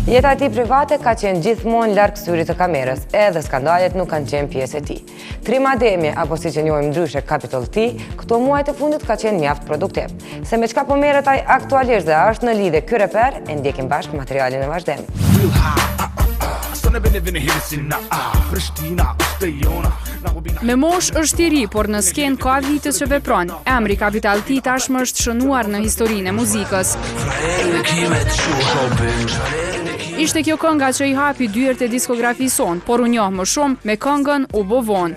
Jeta e tij private ka qenë gjithmonë larg syrit të kamerës, edhe skandalet nuk kanë qenë pjesë e tij. Trim Ademi, apo siç e njohim ndryshe Capitol T, këto muaj të fundit ka qenë mjaft produktiv. Se me çka po merret ai aktualisht dhe është në lidhje ky reper, e ndjekim bashkë materialin e vazhdim. Me mosh është i ri, por në skenë ka vite që vepron. Emri Capital T tashmë është shënuar në historinë e muzikës. Ishte kjo kënga që i hapi dyert e diskografisë son, por u njoh më shumë me këngën U bo vonë.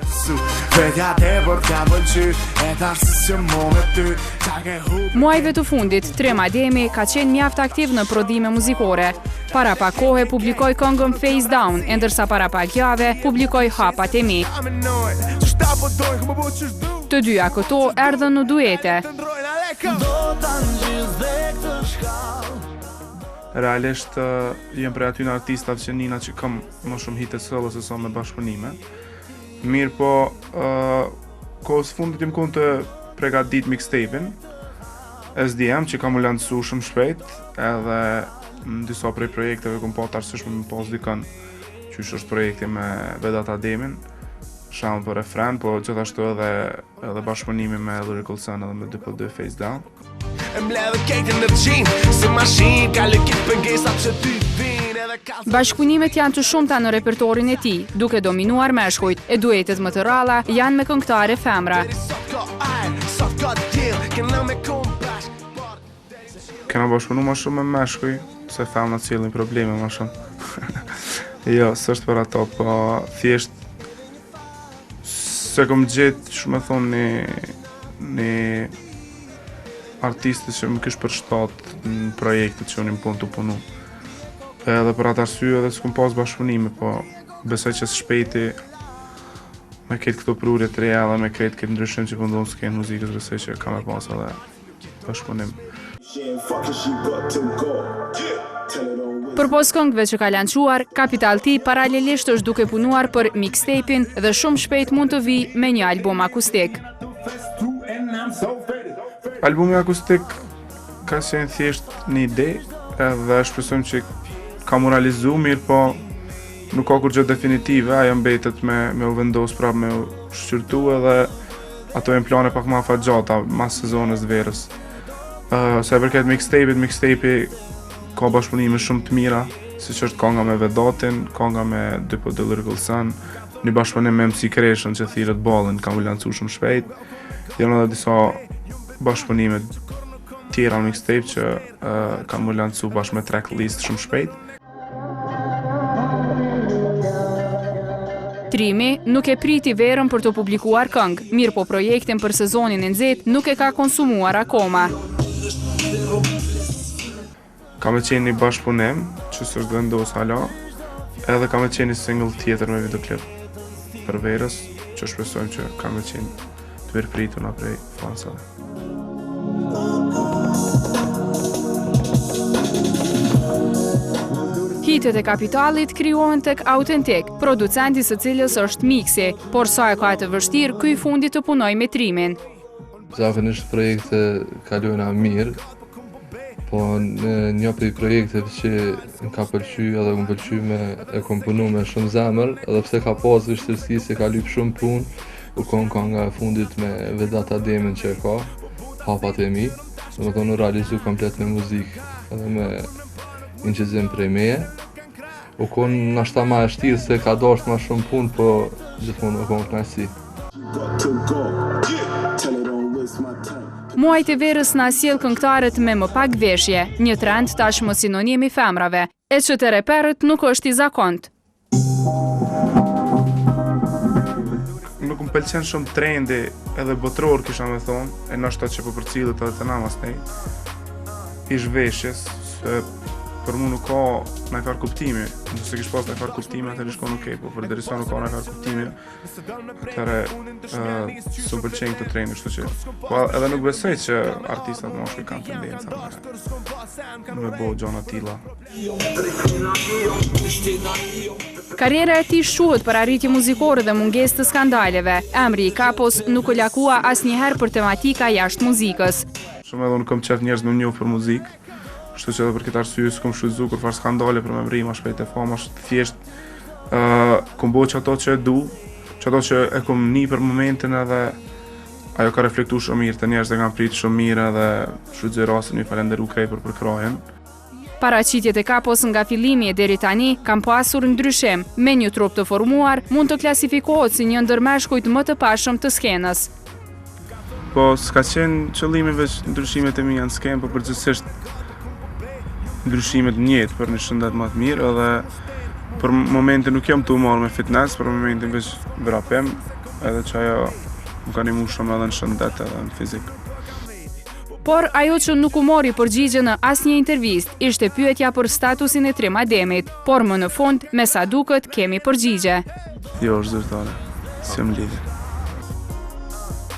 Muajve të fundit, Trim Ademi ka qenë mjaft aktiv në prodhime muzikore. Para pak kohe publikoi këngën Face Down, e ndërsa para pak jave publikoi Hapat e mi. Të dyja këto erdhën në duete. Realisht jem prej aty në artistat që nina që kam më shumë hite solo se sa me bashkëpunime. Mirë po, kohës fundit jem konë të pregadit mixtape-in SDM që kam u lancu shumë shpejt, edhe në disa prej projekteve kom pa të arsyshme më pas dikën qysh është projekti me Vedat Ademin, shamë për refren, po gjithashtu edhe bashkëpunimi me Lyrical Sun edhe me 2.2 Face Down. Bashkëpunimet janë të shumta në repertorin e tij, duke dominuar meshkujt, e duetet më të ralla janë me këngëtare femra. Kena bashkëpunu ma shumë me meshkuj, se femna cilin probleme ma shumë. Jo, s'është për ato, po thjesht se kom gjetë që me thonë një artistit që më kish përshtat në projektet që unë më punë të punu. Edhe për atë arsye edhe s'kom pas bashkëpunime, po besoj që shpejti me këtë këto prurje të reja dhe me këtë këtë ndryshim që pëndonë s'kenë muzikës, besoj që ka me pas edhe bashkëpunim. Përpos këngëve që ka lançuar, Capital T paralelisht është duke punuar për mixtape-in dhe shumë shpejt mund të vijë me një album akustik. Albumi akustik ka qenë thjesht një ide edhe shpresojmë që ka mu realizu mirë, po nuk ka kur gjë definitive, ajo mbetet me u vendos prap me u shqyrtu edhe ato e në plane pak ma fagjata, mas sezonës të verës. Se e përket mixtape ka bashkëpunime shumë të mira, si që është kanga me Vedatin, kanga me 2.2 Lyrical Sun, një bashkëpunim me MC Kreshën që thirët ballin, kam u lancu shumë shpejt. Janë edhe disa bashkëpunime tjera në mixtape që kam u lancu bashkë me tracklist shumë shpejt. Trimi nuk e priti verën për të publikuar këngë, mirë po projektin për sezonin e nxehtë nuk e ka konsumuar akoma. Ka me qenë një bashkëpunim që s'është vendos hala, edhe ka me qenë një single tjetër me videoklip për verës, që shpresojmë që ka me qenë të mirëpritur nga prej fansave. Hitet e Kapitalit krijohen tek autentik, producenti së cilës është Mixi, por sa e ka të vështirë ky fundi të punoj me Trimin. Zakonisht projekte kalojnë mirë, po në një prej projekteve që më ka pëlqy edhe më pëlqy me e kom punu me shumë zemër, edhe pse ka pas vështirësi se ka lyp shumë punë, u kënga e fundit me Vedat Ademin që e ka, Hapat e mi, dhe më thonë realizu komplet me muzikë edhe me inqizim prej meje. U konë nashta ma e shtirë se ka dasht ma shumë punë, po gjithmonë u konë knajsi. Muajt e verës na sjell këngëtarët me më pak veshje, një trend tashmë sinonim i femrave, e që te reperët nuk është i zakont. Nuk më pëlqen shumë trendi edhe botror kisha me thonë, e nashta që po përcillet edhe të namas nej, ish veshjes, se për mu nuk ka najfar kuptimi, nëse kish pas najfar kuptimi, atër ishko nuk po për derisa nuk ka najfar kuptimi, atëre s'u pëlqen këtë trendi, kështu që. Po edhe nuk besoj që artistat moshkuj kanë tendenca me bo gjona tilla. Karriera e tij shuhet për arritje muzikore dhe mungesë të skandaleve. Emri i Kapos nuk u lakua asnjëherë për tematika jashtë muzikës. Shumë edhe unë kam qef njerëz me njoh për muzikë, Kështu që edhe për këtë arsye s'kom shfrytzu kur far skandale për me mri ma shpejt e fama, është thjesht kom bo që ato që e du, që ato që e kom ni për momentin edhe ajo ka reflektu shumë mirë, të njerëz e kanë pritë shumë mirë edhe shfrytëzoj rastin mi falenderu krejpër për krajen. Paraqitjet e Kapos nga fillimi e deri tani kanë pasur ndryshim, me një trup të formuar mund të klasifikohet si një ndër meshkujt më të pashëm të skenës. Po s'ka qenë qëllimi veç ndryshimet e mia në skenë, po përgjithsisht ndryshimet në jetë për një shëndet më të mirë, edhe për momentin nuk jam të marrë me fitness, për momentin veç vrapim, edhe që ajo më ka nimu shumë edhe në shëndet edhe në fizik. Por ajo që nuk u mori përgjigje në asnjë intervistë ishte pyetja për statusin e Trim Ademit, por më në fund, me sa duket, kemi përgjigje. Jo, është zyrtare, si më lidhje.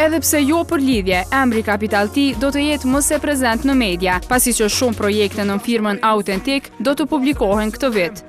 Edhe pse jo për lidhje, emri Capital T do të jetë më se prezent në media, pasi që shumë projekte në firmën Authentic do të publikohen këtë vit.